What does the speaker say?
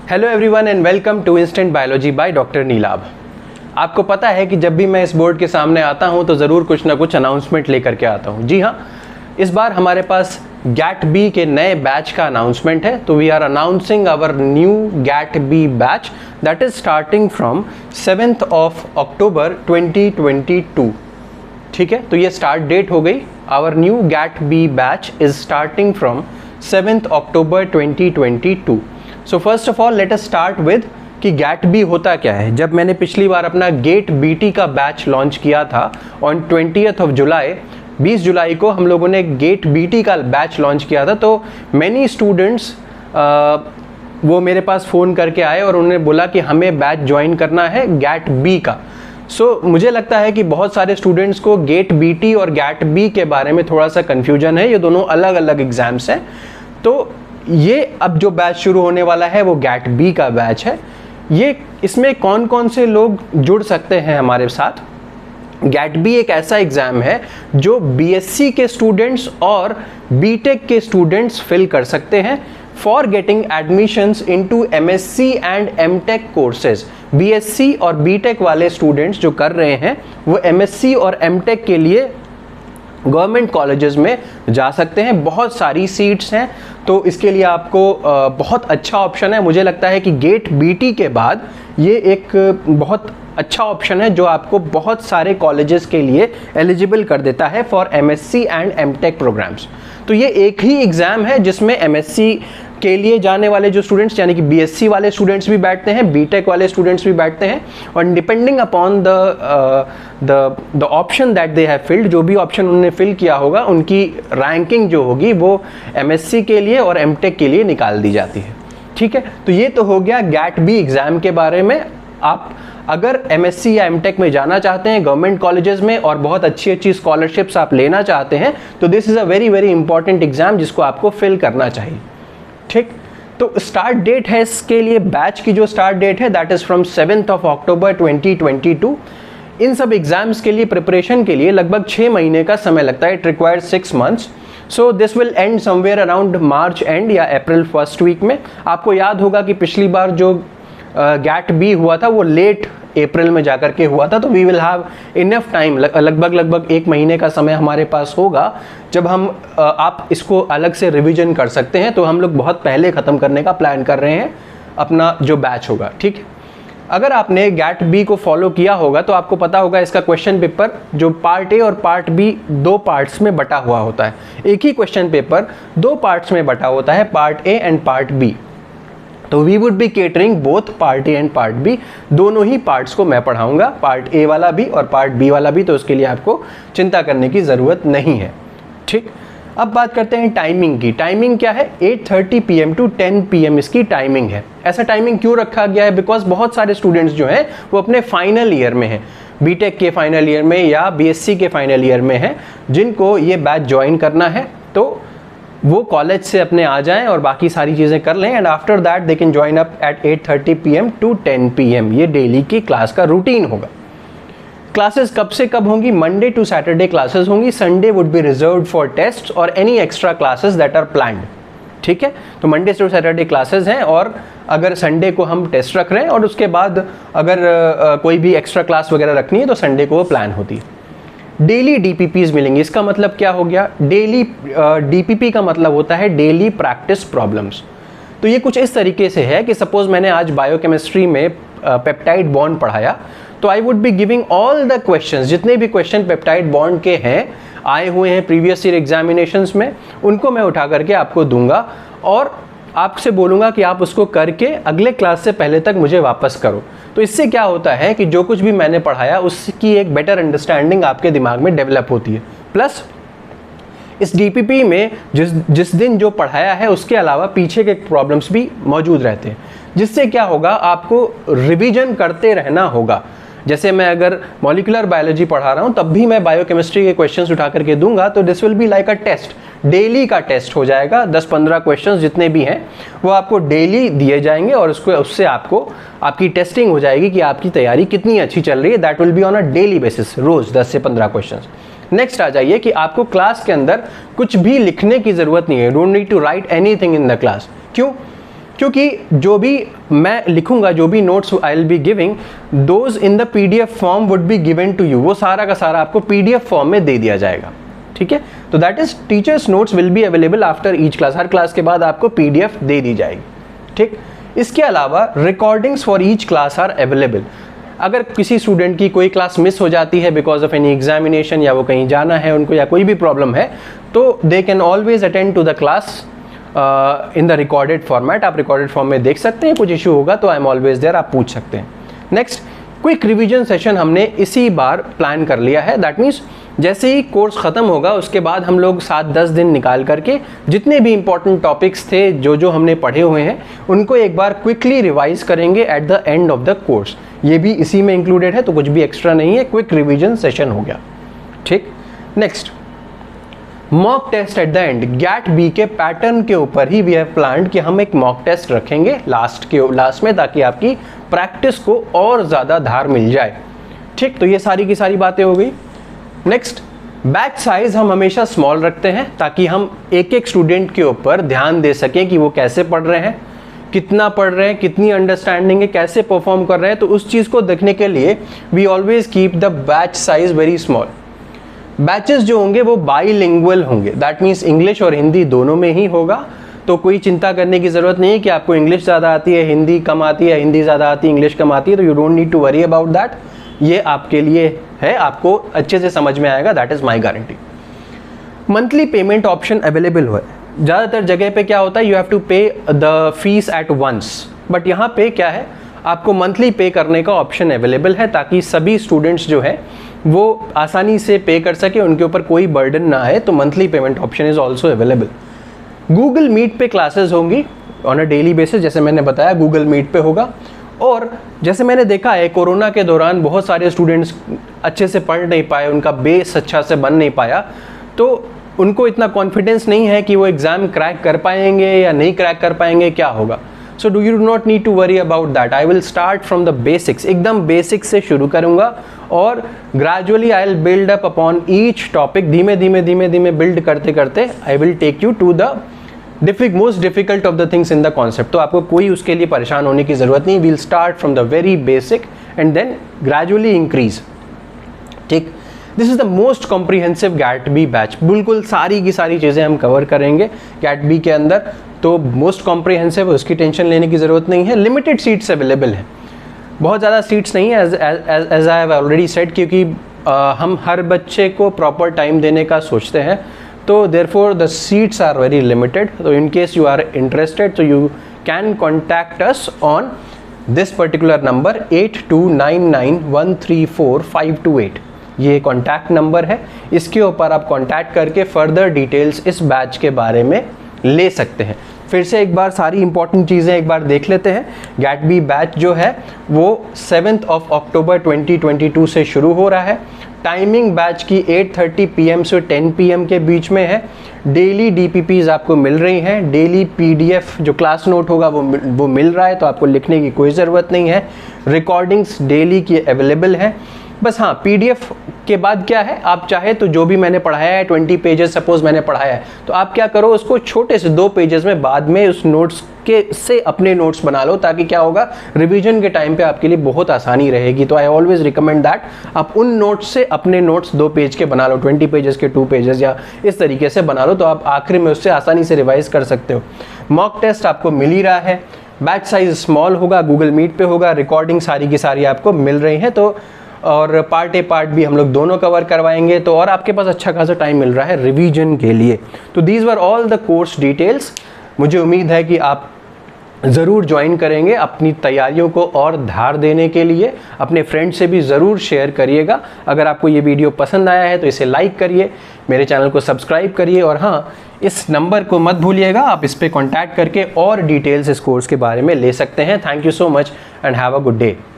Hello everyone and welcome to instant biology by doctor Nilabh. आपको पता है कि जब भी मैं इस बोर्ड के सामने आता हूं तो ज़रूर कुछ ना कुछ अनाउंसमेंट लेकर के आता हूं। जी हाँ, इस बार हमारे पास गैट बी के नए बैच का अनाउंसमेंट है। तो we are announcing our new GAT B batch that is starting from 7th of October 2022। ठीक है, तो ये स्टार्ट डेट हो गई। Our new GAT B batch is starting from 7th October 2022। So first of all let us start with कि GAT B होता क्या है। जब मैंने पिछली बार अपना गेट बीटी का बैच लॉन्च किया था ऑन 20th of July, 20 जुलाई को हम लोगों ने गेट बीटी का बैच लॉन्च किया था। तो मैनी स्टूडेंट्स वो मेरे पास फ़ोन करके आए और उन्होंने बोला कि हमें बैच ज्वाइन करना है गैट बी का। सो मुझे लगता है कि बहुत सारे स्टूडेंट्स को गेट बीटी और गैट बी के बारे में थोड़ा सा कन्फ्यूजन है। ये दोनों अलग अलग एग्ज़ाम्स हैं। तो ये अब जो बैच शुरू होने वाला है वो गैट बी का बैच है। ये इसमें कौन कौन से लोग जुड़ सकते हैं हमारे साथ। गैट बी एक ऐसा एग्ज़ाम है जो बीएससी के स्टूडेंट्स और बीटेक के स्टूडेंट्स फिल कर सकते हैं for getting admissions into MSc and MTech courses. BSc और बीटेक वाले स्टूडेंट्स जो कर रहे हैं वो एमएससी और एमटेक के लिए गवर्नमेंट कॉलेजेस में जा सकते हैं। बहुत सारी सीट्स हैं, तो इसके लिए आपको बहुत अच्छा ऑप्शन है। मुझे लगता है कि गेट बीटी के बाद ये एक बहुत अच्छा ऑप्शन है जो आपको बहुत सारे कॉलेजेस के लिए एलिजिबल कर देता है for MSc and MTech programs. तो ये एक ही एग्ज़ाम है जिसमें एमएससी के लिए जाने वाले जो स्टूडेंट्स यानी कि बीएससी वाले स्टूडेंट्स भी बैठते हैं, बीटेक वाले स्टूडेंट्स भी बैठते हैं, और depending upon the option that they have filled, जो भी ऑप्शन उन्होंने फिल किया होगा उनकी रैंकिंग जो होगी वो एमएससी के लिए और एमटेक के लिए निकाल दी जाती है। ठीक है, तो ये तो हो गया गैट बी एग्ज़ाम के बारे में। आप अगर एमएससी या एमटेक में जाना चाहते हैं गवर्नमेंट कॉलेजेस में और बहुत अच्छी अच्छी स्कॉलरशिप्स आप लेना चाहते हैं तो this is a very very important exam जिसको आपको फिल करना चाहिए। ठीक, तो स्टार्ट डेट है इसके लिए, बैच की जो स्टार्ट डेट है that is from 7th of October 2022। इन सब एग्ज़ाम्स के लिए प्रिपरेशन के लिए लगभग 6 महीने का समय लगता है। It requires 6 months। So this will and somewhere around March and या अप्रैल फर्स्ट वीक में। आपको याद होगा कि पिछली बार जो गैट बी हुआ था वो लेट अप्रैल में जाकर के हुआ था। तो we will have enough time, लगभग 1 महीने का समय हमारे पास होगा जब हम आप इसको अलग से रिवीजन कर सकते हैं। तो हम लोग बहुत पहले ख़त्म करने का प्लान कर रहे हैं अपना जो बैच होगा। ठीक, अगर आपने गैट बी को फॉलो किया होगा तो आपको पता होगा इसका क्वेश्चन पेपर जो पार्ट ए और पार्ट बी 2 पार्ट्स में बटा हुआ होता है। एक ही क्वेश्चन पेपर 2 पार्ट्स में बटा होता है, part A and part B. तो we would be catering both part A and part B, दोनों ही पार्ट्स को मैं पढ़ाऊंगा, पार्ट ए वाला भी और पार्ट बी वाला भी। तो उसके लिए आपको चिंता करने की ज़रूरत नहीं है। ठीक, अब बात करते हैं टाइमिंग की। टाइमिंग क्या है? 8:30 PM to 10 PM इसकी टाइमिंग है। ऐसा टाइमिंग क्यों रखा गया है? बिकॉज बहुत सारे स्टूडेंट्स जो हैं वो अपने फाइनल ईयर में हैं, बीटेक के फाइनल ईयर में या बीएससी के फाइनल ईयर में हैं, जिनको ये बैच ज्वाइन करना है। तो वो कॉलेज से अपने आ जाएं और बाकी सारी चीज़ें कर लें and after that they can join up at 8:30 PM to 10 PM। ये डेली की क्लास का रूटीन होगा। क्लासेस कब से कब होंगी? मंडे टू सैटरडे क्लासेस होंगी। Sunday would be reserved for test और any extra classes that are planned. ठीक है, तो मंडे टू सैटरडे क्लासेस हैं और अगर संडे को हम टेस्ट रख रहे हैं और उसके बाद अगर कोई भी एक्स्ट्रा क्लास वगैरह रखनी है तो संडे को वो प्लान होती है। डेली डीपीपीज मिलेंगे। इसका मतलब क्या हो गया? डेली डीपीपी का मतलब होता है डेली प्रैक्टिस प्रॉब्लम्स। तो ये कुछ इस तरीके से है कि सपोज मैंने आज बायोकेमिस्ट्री में पेप्टाइड बॉन्ड पढ़ाया तो I would be giving all the questions, जितने भी क्वेश्चन पेप्टाइड बॉन्ड के हैं आए हुए हैं प्रीवियस ईयर एग्जामिनेशंस में, उनको मैं उठा करके आपको दूंगा और आपसे बोलूँगा कि आप उसको करके अगले क्लास से पहले तक मुझे वापस करो। तो इससे क्या होता है कि जो कुछ भी मैंने पढ़ाया उसकी एक बेटर अंडरस्टैंडिंग आपके दिमाग में डेवलप होती है। प्लस इस डीपीपी में जिस दिन जो पढ़ाया है उसके अलावा पीछे के प्रॉब्लम्स भी मौजूद रहते हैं, जिससे क्या होगा आपको रिवीजन करते रहना होगा। जैसे मैं अगर मॉलिक्यूलर बायोलॉजी पढ़ा रहा हूँ तब भी मैं बायोकेमिस्ट्री के क्वेश्चंस उठा करके दूंगा। तो this will be like a test, daily का टेस्ट हो जाएगा। 10-15 क्वेश्चंस जितने भी हैं वो आपको डेली दिए जाएंगे और उससे आपको आपकी टेस्टिंग हो जाएगी कि आपकी तैयारी कितनी अच्छी चल रही है। That will be on a daily basis, रोज 10 से 15 क्वेश्चंस। नेक्स्ट आ जाइए कि आपको क्लास के अंदर कुछ भी लिखने की ज़रूरत नहीं है। Don't need to write anything in the class. क्यों? क्योंकि जो भी मैं लिखूंगा, जो भी notes I will be giving, those in the PDF form would be given to you, वो सारा का सारा आपको पीडीएफ फॉर्म में दे दिया जाएगा, ठीक है। तो that is teachers notes will be available after each class, her class के बाद आपको पीडीएफ दे दी जाएगी, ठीक। इसके अलावा recordings for each class are available. अगर किसी स्टूडेंट की कोई क्लास मिस हो जाती है बिकॉज ऑफ एनी एग्जामिनेशन, या वो कहीं जाना है उनको, या कोई भी प्रॉब्लम है, तो they can always attend to the class in the recorded format. आप रिकॉर्डेड फॉर्म में देख सकते हैं, कुछ इशू होगा तो आई एम ऑलवेज देयर, आप पूछ सकते हैं। नेक्स्ट, क्विक रिवीजन सेशन हमने इसी बार प्लान कर लिया है। दैट मीन्स जैसे ही कोर्स ख़त्म होगा उसके बाद हम लोग 7-10 दिन निकाल करके जितने भी इंपॉर्टेंट टॉपिक्स थे, जो हमने पढ़े हुए हैं, उनको एक बार क्विकली रिवाइज करेंगे eight the end of the course. ये भी इसी में इंक्लूडेड है, तो कुछ भी एक्स्ट्रा नहीं है, क्विक रिवीजन सेशन हो गया, ठीक। Next, mock test at the end. GAT B के पैटर्न के ऊपर ही वी हैव प्लान्ड कि हम एक मॉक टेस्ट रखेंगे लास्ट में, ताकि आपकी प्रैक्टिस को और ज़्यादा धार मिल जाए, ठीक। तो ये सारी की सारी बातें हो गई। नेक्स्ट, बैच साइज हम हमेशा स्मॉल रखते हैं ताकि हम एक एक स्टूडेंट के ऊपर ध्यान दे सकें कि वो कैसे पढ़ रहे हैं, कितना पढ़ रहे हैं, कितनी अंडरस्टैंडिंग है, कैसे परफॉर्म कर रहे हैं। तो उस चीज़ को देखने के लिए we always keep the batch size very small. Batches जो होंगे वो बाईलिंगुअल होंगे, दैट मीन्स इंग्लिश और हिंदी दोनों में ही होगा। तो कोई चिंता करने की ज़रूरत नहीं है कि आपको इंग्लिश ज़्यादा आती है, हिंदी कम आती है, हिंदी ज़्यादा आती है, इंग्लिश कम आती है, तो you don't need to worry about that. ये आपके लिए है, आपको अच्छे से समझ में आएगा, that is my guarantee. Monthly payment option available है। ज़्यादातर जगह पे क्या होता है, you have to pay the fees at once, but यहाँ पे क्या है, आपको मंथली पे करने का ऑप्शन अवेलेबल है ताकि सभी स्टूडेंट्स जो है वो आसानी से पे कर सके, उनके ऊपर कोई बर्डन ना आए। तो monthly payment option is also available. Google Meet पे क्लासेस होंगी ऑन अ डेली बेसिस, जैसे मैंने बताया गूगल मीट पे होगा। और जैसे मैंने देखा है कोरोना के दौरान बहुत सारे स्टूडेंट्स अच्छे से पढ़ नहीं पाए, उनका बेस अच्छा से बन नहीं पाया, तो उनको इतना कॉन्फिडेंस नहीं है कि वो एग्ज़ाम क्रैक कर पाएंगे या नहीं क्रैक कर पाएंगे, क्या होगा। So do you not need to worry about that. I will start from the basics, एकदम बेसिक्स से शुरू करूँगा और gradually I will build up upon each topic. धीमे धीमे बिल्ड करते करते I will take you to the most difficult of the things in the concept. तो आपको कोई उसके लिए परेशान होने की ज़रूरत नहीं। We'll start from the very basic and then gradually increase, ठीक। This is the most comprehensive GAT B batch. बिल्कुल सारी की सारी चीज़ें हम कवर करेंगे गैट बी के अंदर, तो मोस्ट कॉम्प्रीहेंसिव, उसकी टेंशन लेने की ज़रूरत नहीं है। लिमिटेड सीट्स अवेलेबल है, बहुत ज़्यादा सीट्स नहीं है as I have already said, क्योंकि हम हर बच्चे को प्रॉपर टाइम देने का सोचते हैं, तो therefore the seats are very limited. So in case you are interested, so you can contact us on this particular number 8299134528. ये कॉन्टैक्ट नंबर है, इसके ऊपर आप कॉन्टैक्ट करके फर्दर डिटेल्स इस बैच के बारे में ले सकते हैं। फिर से एक बार सारी इंपॉर्टेंट चीज़ें एक बार देख लेते हैं। गैट बी बैच जो है वो 7 अक्टूबर 2022 से शुरू हो रहा है। टाइमिंग बैच की 8:30 PM से 10 PM के बीच में है। डेली DPPs आपको मिल रही हैं, डेली PDF जो क्लास नोट होगा वो मिल रहा है, तो आपको लिखने की कोई ज़रूरत नहीं है। रिकॉर्डिंग्स डेली की अवेलेबल है। बस हाँ, PDF के बाद क्या है, आप चाहे तो जो भी मैंने पढ़ाया है 20 पेजेस सपोज मैंने पढ़ाया है, तो आप क्या करो, उसको छोटे से 2 पेजेस में बाद में उस नोट्स के से अपने नोट्स बना लो, ताकि क्या होगा, रिवीजन के टाइम पे आपके लिए बहुत आसानी रहेगी। तो आई ऑलवेज रिकमेंड दैट आप उन नोट्स से अपने नोट्स 2 पेज के बना लो, 20 पेजेस के 2 पेजेस या इस तरीके से बना लो, तो आप आखिर में उससे आसानी से रिवाइज कर सकते हो। मॉक टेस्ट आपको मिल ही रहा है, बैच साइज स्मॉल होगा, गूगल मीट पे होगा, रिकॉर्डिंग सारी की सारी आपको मिल रही है, तो और पार्ट ए पार्ट भी हम लोग दोनों कवर करवाएंगे, तो और आपके पास अच्छा खासा टाइम मिल रहा है रिवीजन के लिए। तो these were all the course details. मुझे उम्मीद है कि आप ज़रूर ज्वाइन करेंगे अपनी तैयारियों को और धार देने के लिए। अपने फ्रेंड से भी ज़रूर शेयर करिएगा। अगर आपको ये वीडियो पसंद आया है तो इसे लाइक करिए, मेरे चैनल को सब्सक्राइब करिए, और हाँ, इस नंबर को मत भूलिएगा, आप इस पर कॉन्टैक्ट करके और डिटेल्स इस कोर्स के बारे में ले सकते हैं। Thank you so much and have a good day.